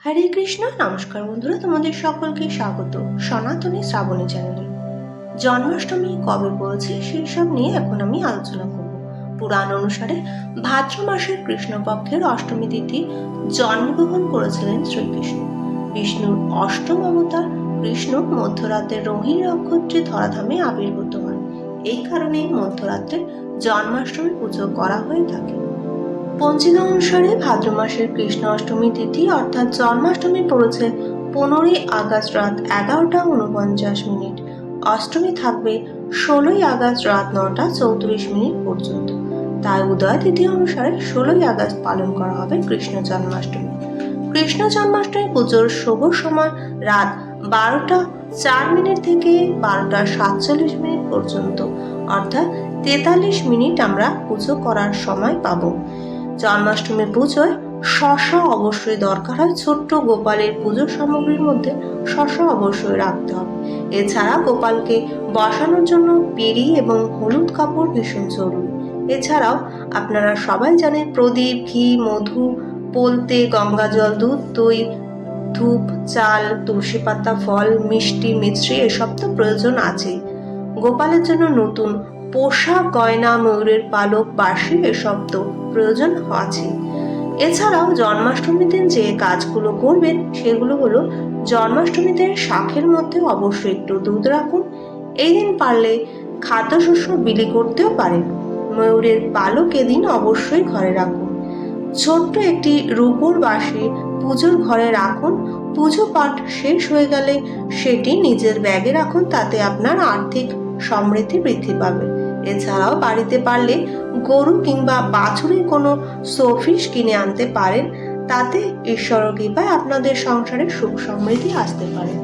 হরে কৃষ্ণ। নমস্কার বন্ধুরা, তোমাদের সকলকে স্বাগত সনাতনী শ্রাবণী চ্যানেলে। জন্মাষ্টমী কবে পড়েছে সেই সব নিয়ে এখন আমি আলোচনা করব। পুরাণ অনুসারে ভাদ্র মাসের কৃষ্ণপক্ষের অষ্টমী তিথি জন্মগ্রহণ করেছিলেন শ্রীকৃষ্ণ। বিষ্ণুর অষ্টম অবতার কৃষ্ণ মধ্যরাতের রোহিণী নক্ষত্রে ধরাধামে আবির্ভূত হন। এই কারণে মধ্যরাত্রে জন্মাষ্টমী পুজো করা হয়ে থাকে। পঞ্জিকা অনুসারে ভাদ্র মাসের কৃষ্ণ অষ্টমী তিথি অর্থাৎ জন্মাষ্টমী পড়েছে 15ই আগস্ট রাত 11টা 49 মিনিট। অষ্টমী থাকবে 16ই আগস্ট রাত 9টা 34 মিনিট পর্যন্ত। তাই উদয় তিথি অনুসারে 16ই আগস্ট পালন করা হবে কৃষ্ণ জন্মাষ্টমী। কৃষ্ণ জন্মাষ্টমী পুজোর শুভ সময় রাত 12টা 4 মিনিট থেকে 12টা 47 মিনিট পর্যন্ত, অর্থাৎ 43 মিনিট আমরা পুজো করার সময় পাবো। জন্মাষ্টমী পুজোয় শসা অবশ্যই দরকার হয়। ছোট্ট গোপালের পুজোর সামগ্রীর মধ্যে শসা অবশ্যই রাখতে হবে। এছাড়া গোপালকে বসানোর জন্য পিঁড়ি এবং হলুদ কাপড় ভীষণ জরুরি। এছাড়াও আপনারা সবাই জানেন প্রদীপ, ঘি, মধু, পোলতে, গঙ্গা জল, দুধ, দই, ধূপ, চাল, তুলসী পাতা, ফল, মিষ্টি, মিছরি এসব তো প্রয়োজন আছে। গোপালের জন্য নতুন পোশাক, গয়না, ময়ূরের পালক, বাঁশি এসব তো প্রয়োজন আছে। এছাড়াও জন্মাষ্টমীর দিন যে কাজগুলো করবেন সেগুলো হলো, জন্মাষ্টমীতে শাঁখের মধ্যে অবশ্যই একটু দুধ রাখুন। এই দিন পারলে খাদ্যশস্য বিলি করতেও পারেন। ময়ূরের পালক এদিন অবশ্যই ঘরে রাখুন। ছোট্ট একটি রূপোর বাঁশি পুজোর ঘরে রাখুন। পুজো পাঠ শেষ হয়ে গেলে সেটি নিজের ব্যাগে রাখুন, তাতে আপনার আর্থিক সমৃদ্ধি বৃদ্ধি পাবে। এছাড়াও বাড়িতে পারলে গরু কিংবা বাছুরের কোনো শোপিস কিনে আনতে পারেন, তাতে ঈশ্বরের কৃপায় আপনাদের সংসারে সুখ সমৃদ্ধি আসতে পারে।